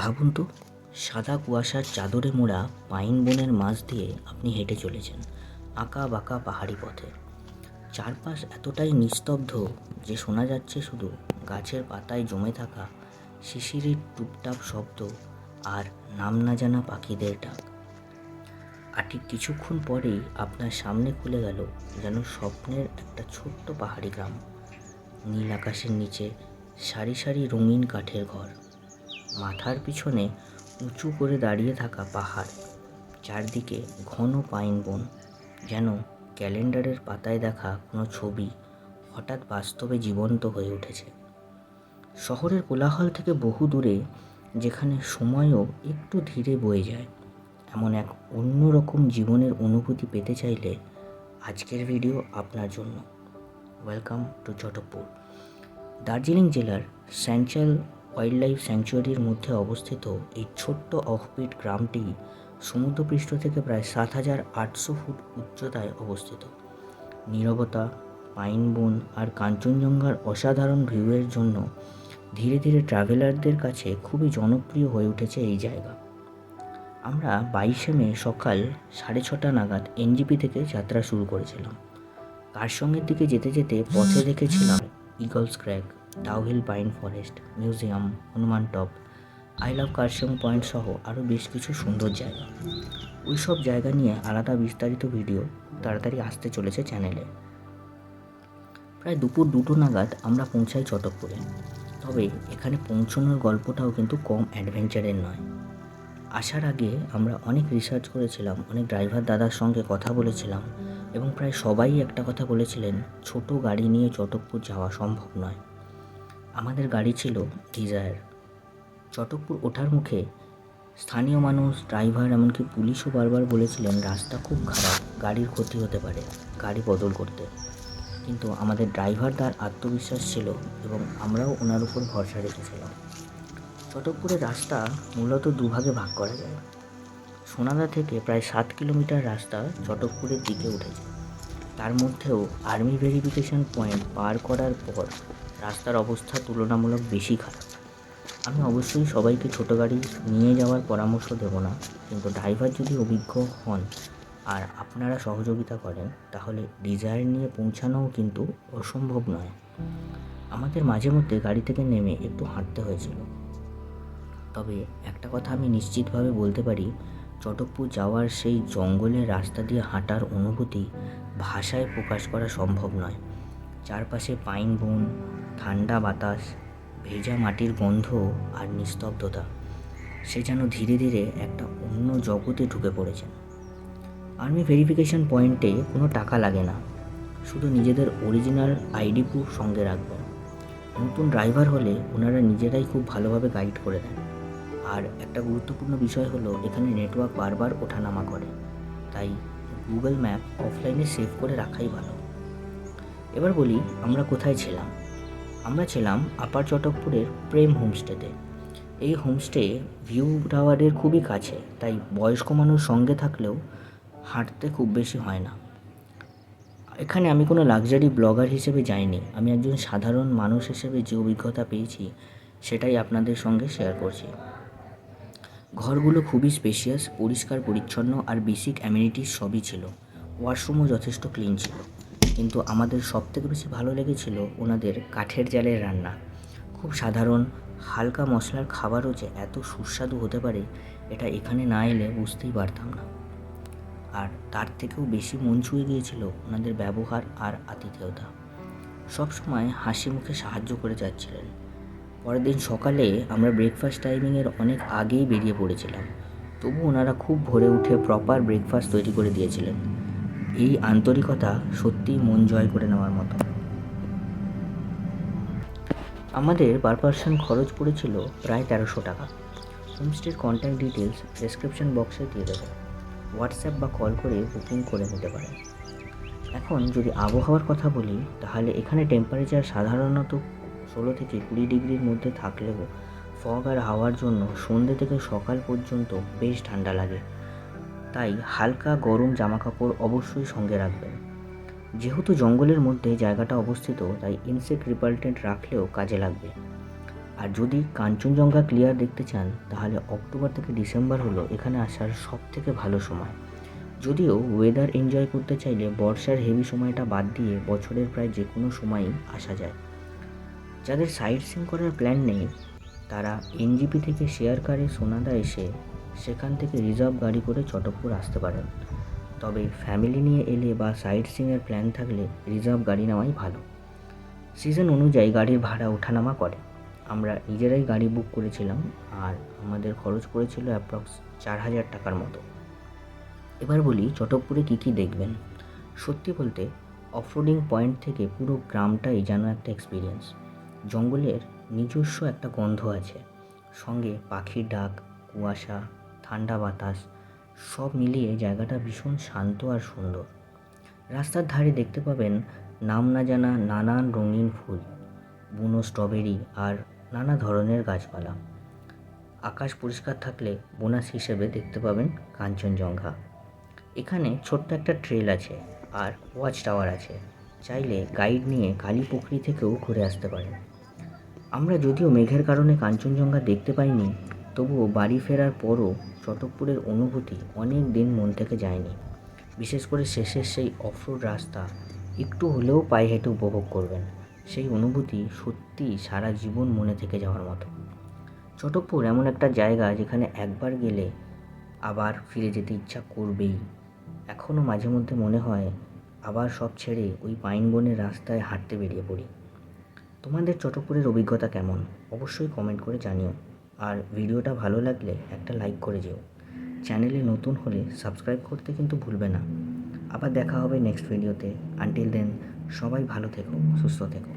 ভাবুন তো, সাদা কুয়াশার চাদরে মোড়া পাইন বনের মাঝ দিয়ে আপনি হেঁটে চলেছেন আঁকা বাঁকা পাহাড়ি পথে। চারপাশ এতটাই নিস্তব্ধ যে শোনা যাচ্ছে শুধু গাছের পাতায় জমে থাকা শিশিরের টুপটাপ শব্দ আর নাম না জানা পাখিদের ডাক। আর ঠিক কিছুক্ষণ পরেই আপনার সামনে খুলে গেল যেন স্বপ্নের একটা ছোট্ট পাহাড়ি গ্রাম। নীল আকাশের নিচে সারি সারি রঙিন কাঠের ঘর, মাথার পিছনে উঁচু করে দাঁড়িয়ে থাকা পাহাড়, চারদিকে ঘন পাইন বন, যেন ক্যালেন্ডারের পাতায় দেখা কোনো ছবি হঠাৎ বাস্তবে জীবন্ত হয়ে উঠেছে। শহরের কোলাহল থেকে বহু দূরে, যেখানে সময়ও একটু ধীরে বয়ে যায়, এমন এক অন্যরকম জীবনের অনুভূতি পেতে চাইলে আজকের ভিডিও আপনার জন্য। Welcome to Chatakpur. দার্জিলিং জেলার স্যাঞ্চাল ওয়াইল্ড লাইফ স্যাংচুয়ারির মধ্যে অবস্থিত এই ছোট্ট অফবিট গ্রামটি সমুদ্রপৃষ্ঠ থেকে প্রায় ৭,৮০০ ফুট উচ্চতায় অবস্থিত। নীরবতা, পাইন বন আর কাঞ্চনজঙ্ঘার অসাধারণ ভিউয়ের জন্য ধীরে ধীরে ট্রাভেলারদের কাছে খুবই জনপ্রিয় হয়ে উঠেছে এই জায়গা। আমরা ২২শে মে সকাল ৬:৩০ নাগাদ এনজিপি থেকে যাত্রা শুরু করেছিলাম। কারসঙ্গের দিকে যেতে যেতে পথে দেখেছিলাম Eagle's Crag, Dow Hill pine forest, museum, Hanuman top, I love Kurseong point সহ আরও বেশ কিছু সুন্দর জায়গা। ওই সব জায়গা নিয়ে আলাদা বিস্তারিত ভিডিও তাড়াতাড়ি আসতে চলেছে চ্যানেলে। প্রায় দুপুর ২টো নাগাদ আমরা পৌঁছাই চটকপুরে। তবে এখানে পৌঁছানোর গল্পটাও কিন্তু কম অ্যাডভেঞ্চারের নয়। আসার আগে আমরা অনেক রিসার্চ করেছিলাম, অনেক ড্রাইভার দাদার সঙ্গে কথা বলেছিলাম এবং প্রায় সবাই একটা কথা বলেছিলেন, ছোট গাড়ি নিয়ে চটকপুর যাওয়া সম্ভব নয়। আমাদের গাড়ি ছিল ডিজায়ার। চটকপুর ওঠার মুখে স্থানীয় মানুষ, ড্রাইভার, এমনকি পুলিশও বারবার বলেছিলেন রাস্তা খুব খারাপ, গাড়ির ক্ষতি হতে পারে, গাড়ি বদল করতে। কিন্তু আমাদের ড্রাইভার তার আত্মবিশ্বাস ছিল এবং আমরাও ওনার উপর ভরসা রেখেছিলাম। চটকপুরের রাস্তা মূলত দুভাগে ভাগ করা যায়। সোনাদা থেকে প্রায় ৭ কিলোমিটার রাস্তা চটকপুরের দিকে উঠেছে। তার মধ্যেও আর্মি ভেরিফিকেশন পয়েন্ট পার করার পর রাস্তার অবস্থা তুলনামূলক বেশি খারাপ। আমি অবশ্যই সবাইকে ছোটো গাড়ি নিয়ে যাওয়ার পরামর্শ দেব না, কিন্তু ড্রাইভার যদি অভিজ্ঞ হন আর আপনারা সহযোগিতা করেন তাহলে ডিজায়ার নিয়ে পৌঁছানোও কিন্তু অসম্ভব নয়। আমাদের মাঝে মধ্যে গাড়ি থেকে নেমে একটু হাঁটতে হয়েছিল। তবে একটা কথা আমি নিশ্চিতভাবে বলতে পারি, চটকপুর যাওয়ার সেই জঙ্গলের রাস্তা দিয়ে হাঁটার অনুভূতি ভাষায় প্রকাশ করা সম্ভব নয়। চারপাশে পাইন বন, ঠান্ডা বাতাস, ভেজা মাটির গন্ধ আর নিস্তব্ধতা, সে যেন ধীরে ধীরে একটা অন্য জগতে ঢুকে পড়েছেন। আর্মি ভেরিফিকেশন পয়েন্টে কোনো টাকা লাগে না, শুধু নিজেদের অরিজিনাল আইডি প্রুফ সঙ্গে রাখবেন। নতুন ড্রাইভার হলে ওনারা নিজেরাই খুব ভালোভাবে গাইড করে দেন। আর একটা গুরুত্বপূর্ণ বিষয় হলো এখানে নেটওয়ার্ক বারবার ওঠানামা করে, তাই গুগল ম্যাপ অফলাইনে সেভ করে রাখাই ভালো। এবার বলি আমরা কোথায় ছিলাম। আমরা ছিলাম আপার চটকপুরের প্রেম হোমস্টেতে। এই হোমস্টে ভিউ টাওয়ারের খুবই কাছে, তাই বয়স্ক মানুষ সঙ্গে থাকলেও হাঁটতে খুব বেশি হয় না। এখানে আমি কোনো লাক্সারি ব্লগার হিসেবে যাইনি, আমি একজন সাধারণ মানুষ হিসেবে যে অভিজ্ঞতা পেয়েছি সেটাই আপনাদের সঙ্গে শেয়ার করছি। ঘরগুলো খুবই স্পেশিয়াস, পরিষ্কার পরিচ্ছন্ন আর বেসিক অ্যামিনিটিস সবই ছিল। ওয়াশরুমও যথেষ্ট ক্লিন ছিল। কিন্তু আমাদের সবথেকে বেশি ভালো লেগেছিল ওনাদের কাঠের জালের রান্না। খুব সাধারণ হালকা মশলার খাবারও যে এত সুস্বাদু হতে পারে এটা এখানে না এলে বুঝতেই পারতাম না। আর তার থেকেও বেশি মন ছুঁয়ে গিয়েছিল ওনাদের ব্যবহার আর আতিথেয়তা। সবসময় হাসি মুখে সাহায্য করে যাচ্ছিলেন। পরের দিন সকালে আমরা ব্রেকফাস্ট টাইমিংয়ের অনেক আগেই বেরিয়ে পড়েছিলাম, তবু ওনারা খুব ভোরে উঠে প্রপার ব্রেকফাস্ট তৈরি করে দিয়েছিলেন। এই আন্তরিকতা সত্যিই মন জয় করে নেওয়ার মতো। আমাদের পার পারসন খরচ পড়েছিল প্রায় ১৩০০ টাকা। হোমস্টের কন্ট্যাক্ট ডিটেলস ডেসক্রিপশন বক্সে দিয়ে দেবো, হোয়াটসঅ্যাপ বা কল করে বুকিং করে নিতে পারেন। এখন যদি আবহাওয়ার কথা বলি তাহলে এখানে টেম্পারেচার সাধারণত ১৬ থেকে ২০ ডিগ্রির মধ্যে থাকলেও ফগ আর হাওয়ার জন্য সন্ধ্যে থেকে সকাল পর্যন্ত বেশ ঠান্ডা লাগে, তাই হালকা গরম জামাকাপড় অবশ্যই সঙ্গে রাখবেন। যেহেতু জঙ্গলের মধ্যে জায়গাটা অবস্থিত তাই ইনসেক্ট রিপালটেন্ট রাখলেও কাজে লাগবে। আর যদি কাঞ্চনজঙ্ঘা ক্লিয়ার দেখতে চান তাহলে অক্টোবর থেকে ডিসেম্বর হলো এখানে আসার সব থেকে ভালো সময়। যদিও ওয়েদার এনজয় করতে চাইলে বর্ষার হেভি সময়টা বাদ দিয়ে বছরের প্রায় যে কোনো সময়ই আসা যায়। যাদের সাইট সিং করার প্ল্যান নেই তারা এনজিপি থেকে শেয়ার কারে সোনাদা এসে সেখান থেকে রিজার্ভ গাড়ি করে চটকপুর আসতে পারেন। তবে ফ্যামিলি নিয়ে এলে বা সাইট সিংয়ের প্ল্যান থাকলে রিজার্ভ গাড়ি নেওয়াই ভালো। সিজন অনুযায়ী গাড়ির ভাড়া ওঠানামা করে। আমরা নিজেরাই গাড়ি বুক করেছিলাম আর আমাদের খরচ পড়েছিল অ্যাপ্রক্স 4,000 টাকার মতো। এবার বলি চটকপুরে কী কী দেখবেন। সত্যি বলতে অফরোডিং পয়েন্ট থেকে পুরো গ্রামটাই যেন একটা এক্সপিরিয়েন্স। জঙ্গলের নিজস্ব একটা গন্ধ আছে, সঙ্গে পাখির ডাক, কুয়াশা, ঠান্ডা বাতাস, সব মিলিয়ে জায়গাটা ভীষণ শান্ত আর সুন্দর। রাস্তার ধারে দেখতে পাবেন নাম না জানা নানান রঙিন ফুল, বুনো স্ট্রবেরি আর নানা ধরনের গাছপালা। আকাশ পরিষ্কার থাকলে বোনাস হিসেবে দেখতে পাবেন কাঞ্চনজঙ্ঘা। এখানে ছোট্ট একটা ট্রেল আছে আর ওয়াচ টাওয়ার আছে, চাইলে গাইড নিয়ে কালীপুকুরি থেকেও ঘুরে আসতে পারেন। আমরা যদিও মেঘের কারণে কাঞ্চনজঙ্ঘা দেখতে পাইনি, তবুও বাড়ি ফেরার পরও চটকপুরের অনুভূতি অনেক দিন মন থেকে যায়নি। বিশেষ করে শেষের সেই অফরোড রাস্তা একটু হলেও পায়ে হেঁটে উপভোগ করবেন, সেই অনুভূতি সত্যিই সারা জীবন মনে থেকে যাওয়ার মতো। চটকপুর এমন একটা জায়গা যেখানে একবার গেলে আবার ফিরে যেতে ইচ্ছা করবেই। এখনও মাঝে মধ্যে মনে হয় আবার সব ছেড়ে ওই পাইন বনের রাস্তায় হাঁটতে বেরিয়ে পড়ি। তোমাদের চটকপুরের অভিজ্ঞতা কেমন অবশ্যই কমেন্ট করে জানিও। আর ভিডিওটা ভালো লাগলে একটা লাইক করে যেও। চ্যানেলে নতুন হলে সাবস্ক্রাইব করতে কিন্তু ভুলবে না। আবার দেখা হবে নেক্সট ভিডিওতে। আনটিল দেন সবাই ভালো থেকো, সুস্থ থেকো।